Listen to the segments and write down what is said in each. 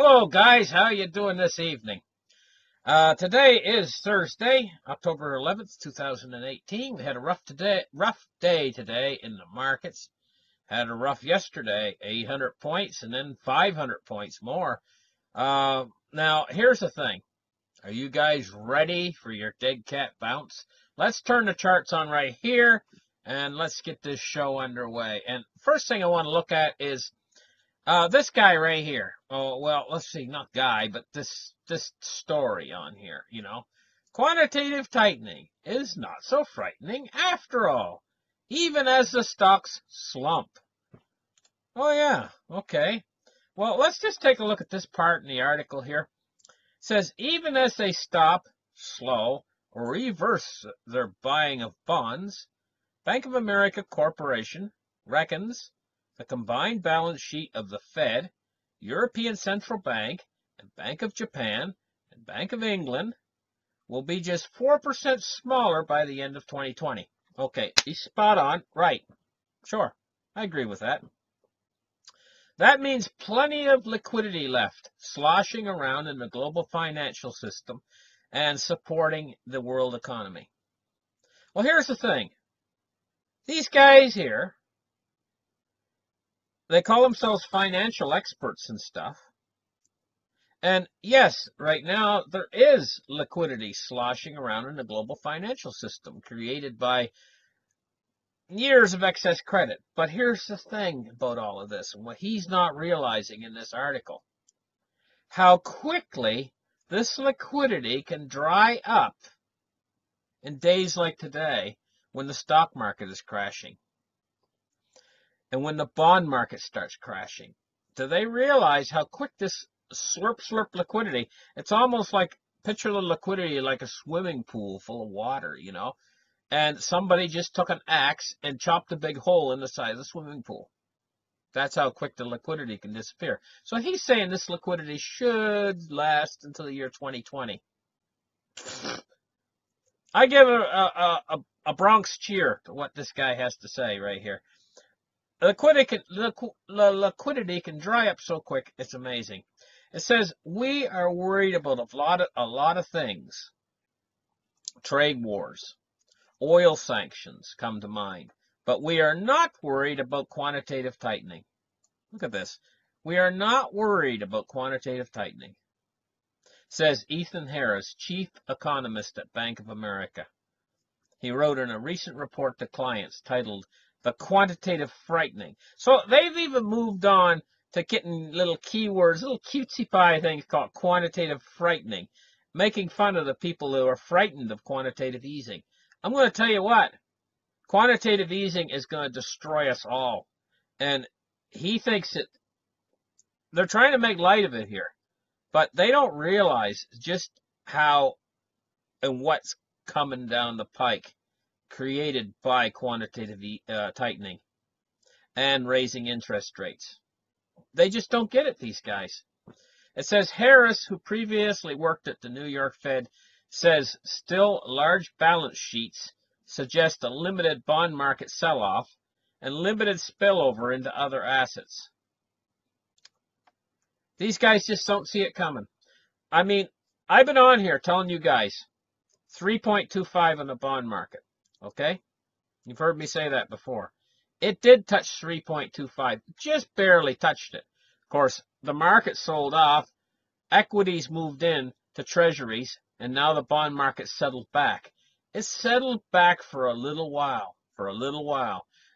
Hello guys, how you doing this evening? Today is Thursday, October 11th, 2018. We had a rough day today in the markets. Had a rough yesterday, 800 points and then 500 points more. Now here's the thing. Are you guys ready for your dead cat bounce? Let's turn the charts on right here and let's get this show underway. And first thing I want to look at is this guy right here. Oh, well, let's see, not guy, but this story on here, Quantitative tightening is not so frightening after all, even as the stocks slump. Oh, yeah, okay. Well, let's just take a look at this part in the article here. It says, even as they stop, slow, or reverse their buying of bonds, Bank of America Corporation reckons the combined balance sheet of the Fed, European Central Bank, and Bank of Japan, and Bank of England will be just 4% smaller by the end of 2020. Okay, he's spot on. Right. Sure. I agree with that. That means plenty of liquidity left, sloshing around in the global financial system and supporting the world economy. Well, here's the thing. These guys here, they call themselves financial experts and stuff. And yes, right now there is liquidity sloshing around in the global financial system created by years of excess credit. But here's the thing about all of this, and what he's not realizing in this article. How quickly this liquidity can dry up in days like today when the stock market is crashing. And when the bond market starts crashing, do they realize how quick this slurp liquidity, it's almost like, picture the liquidity like a swimming pool full of water, and somebody just took an axe and chopped a big hole in the side of the swimming pool. That's how quick the liquidity can disappear. So he's saying this liquidity should last until the year 2020. I give a Bronx cheer to what this guy has to say right here. Liquidity can dry up so quick, it's amazing. It says, we are worried about a lot of things. Trade wars, oil sanctions come to mind. But we are not worried about quantitative tightening. Look at this. We are not worried about quantitative tightening, says Ethan Harris, chief economist at Bank of America. He wrote in a recent report to clients titled, The Quantitative Frightening. So they've even moved on to getting little keywords, little cutesy pie things called quantitative frightening, making fun of the people who are frightened of quantitative easing. I'm going to tell you what, quantitative easing is going to destroy us all. And he thinks that they're trying to make light of it here, but they don't realize just how and what's coming down the pike created by quantitative tightening and raising interest rates. They just don't get it, these guys. It says Harris, who previously worked at the New York Fed, says still large balance sheets suggest a limited bond market sell-off and limited spillover into other assets. These guys just don't see it coming. I mean, I've been on here telling you guys 3.25 on the bond market. Okay? You've heard me say that before. It did touch 3.25, just barely touched it. Of course, the market sold off, equities moved in to treasuries, and now the bond market settled back. It settled back for a little while,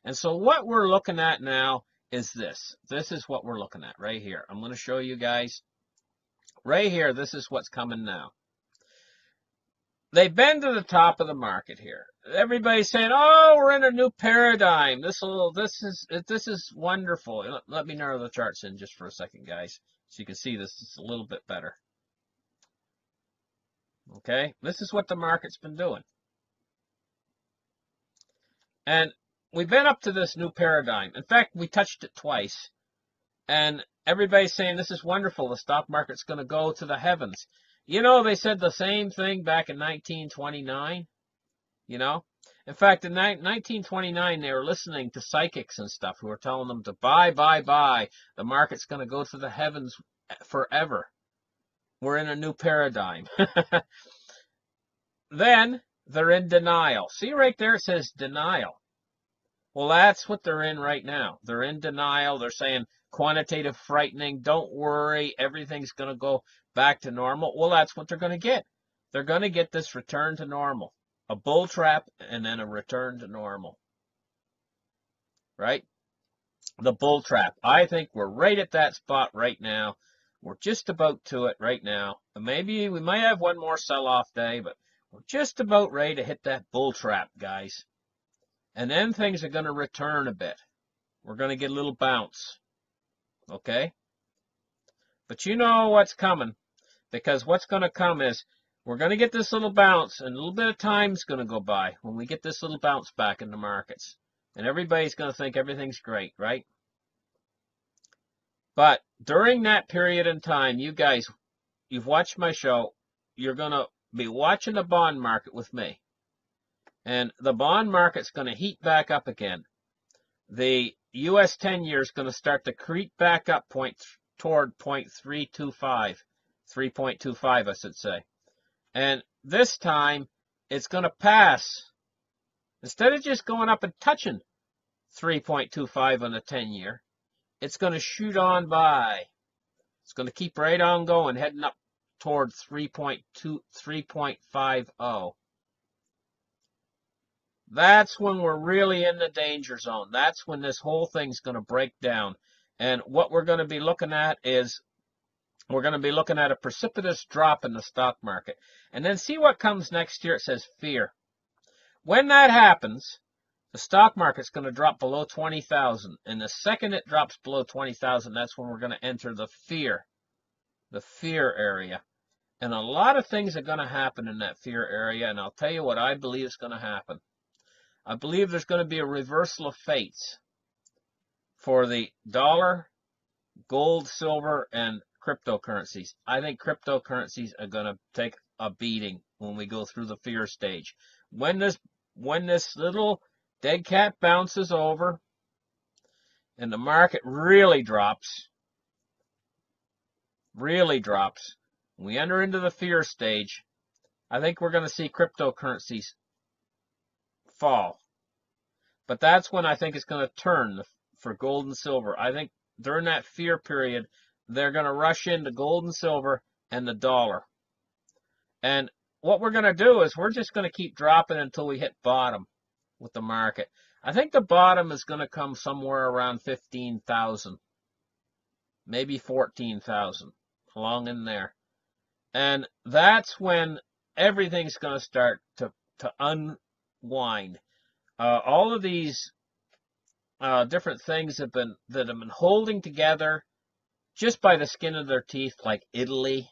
And so what we're looking at now is this. This is what we're looking at right here. I'm going to show you guys. Right here, this is what's coming now. They've been to the top of the market here. Everybody's saying, "Oh, we're in a new paradigm. This is wonderful." Let me narrow the charts in just for a second, guys, so you can see this is a little bit better. Okay, this is what the market's been doing, and we've been up to this new paradigm. In fact, we touched it twice, and everybody's saying this is wonderful. The stock market's going to go to the heavens. They said the same thing back in 1929, In fact, in 1929, they were listening to psychics and stuff who were telling them to buy. The market's going to go to the heavens forever. We're in a new paradigm. Then they're in denial. See right there it says denial. Well, that's what they're in right now. They're in denial. They're saying quantitative frightening. Don't worry. Everything's going to go back to normal. Well, that's what they're going to get. They're going to get this return to normal. A bull trap and then a return to normal. Right? The bull trap. I think we're right at that spot right now. We're just about to it right now. Maybe we might have one more sell-off day, but we're just about ready to hit that bull trap, guys. And then things are going to return a bit. We're going to get a little bounce. Okay? But you know what's coming. Because what's going to come is we're going to get this little bounce, and a little bit of time's going to go by when we get this little bounce back in the markets. And everybody's going to think everything's great, right? But during that period in time, you guys, you've watched my show. You're going to be watching the bond market with me. And the bond market's going to heat back up again. The U.S. 10-year is going to start to creep back up toward 0.325, 3.25, I should say. And this time, it's going to pass. Instead of just going up and touching 3.25 on the 10-year, it's going to shoot on by. It's going to keep right on going, heading up toward 3.50. That's when we're really in the danger zone. That's when this whole thing's going to break down. And what we're going to be looking at is we're going to be looking at a precipitous drop in the stock market. And then see what comes next year. It says fear. When that happens, the stock market's going to drop below 20,000. And the second it drops below 20,000, that's when we're going to enter the fear area. And a lot of things are going to happen in that fear area. And I'll tell you what I believe is going to happen. I believe there's going to be a reversal of fates for the dollar, gold, silver, and cryptocurrencies. I think cryptocurrencies are going to take a beating when we go through the fear stage. When this little dead cat bounces over and the market really drops, we enter into the fear stage, I think we're going to see cryptocurrencies fall. But that's when I think it's going to turn for gold and silver. I think during that fear period, they're going to rush into gold and silver and the dollar. And what we're going to do is we're just going to keep dropping until we hit bottom with the market. I think the bottom is going to come somewhere around 15,000, maybe 14,000, along in there. And that's when everything's going to start to unwind. All of these different things that have been holding together just by the skin of their teeth, like Italy,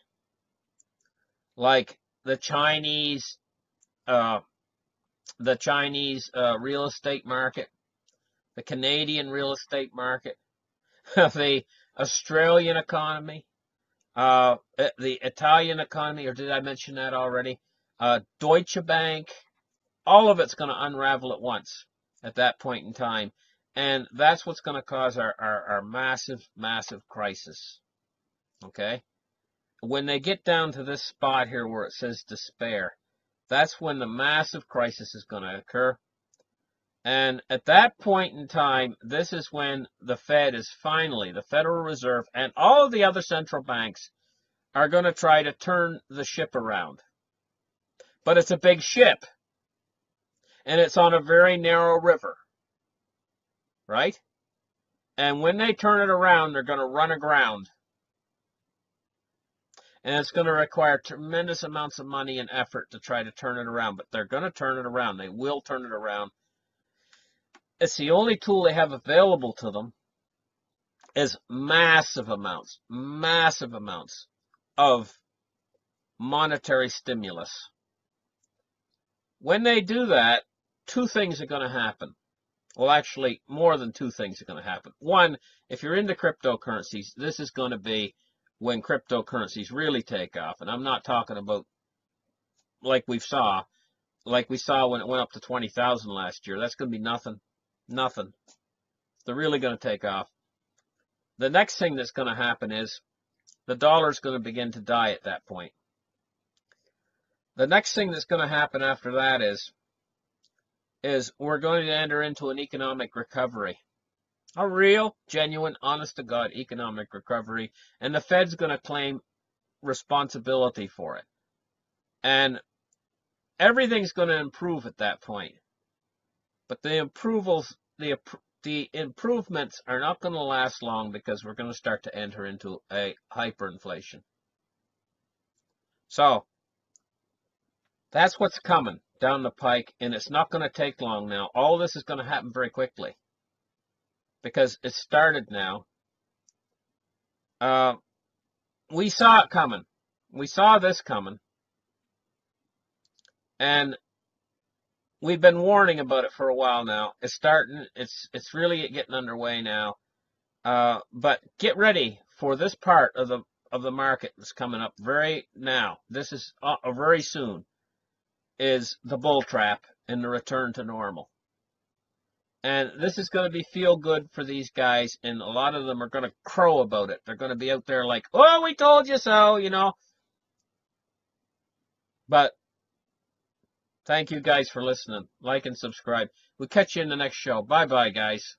like the Chinese real estate market, the Canadian real estate market, the Australian economy, the Italian economy, or did I mention that already? Deutsche Bank, all of it's going to unravel at once at that point in time. And that's what's going to cause our massive, massive crisis. Okay? When they get down to this spot here where it says despair, that's when the massive crisis is going to occur. And at that point in time, this is when the Fed is finally, the Federal Reserve and all of the other central banks are going to try to turn the ship around. But it's a big ship. And it's on a very narrow river. Right? And when they turn it around, they're going to run aground. And it's going to require tremendous amounts of money and effort to try to turn it around. But they're going to turn it around. They will turn it around. It's the only tool they have available to them is massive amounts of monetary stimulus. When they do that, two things are going to happen. Well, actually, more than two things are going to happen. One, if you're into cryptocurrencies, this is going to be when cryptocurrencies really take off. And I'm not talking about like we saw when it went up to 20,000 last year. That's going to be nothing. Nothing. They're really going to take off. The next thing that's going to happen is The dollar's going to begin to die at that point. The next thing that's going to happen after that is we're going to enter into an economic recovery. A real, genuine, honest-to-God economic recovery. And the Fed's going to claim responsibility for it. And everything's going to improve at that point. But the improvements are not going to last long because we're going to start to enter into a hyperinflation. So, that's what's coming down the pike, and it's not going to take long now. All this is going to happen very quickly because it started now. We saw it coming. We saw this coming. And we've been warning about it for a while now. It's starting. It's really getting underway now. But get ready for this part of the market that's coming up very now. This is very soon. Is the bull trap and the return to normal. And this is going to be feel good for these guys, and a lot of them are going to crow about it. They're going to be out there like, "Oh, we told you so," you know. But thank you guys for listening. Like and subscribe. We'll catch you in the next show. Bye-bye, guys.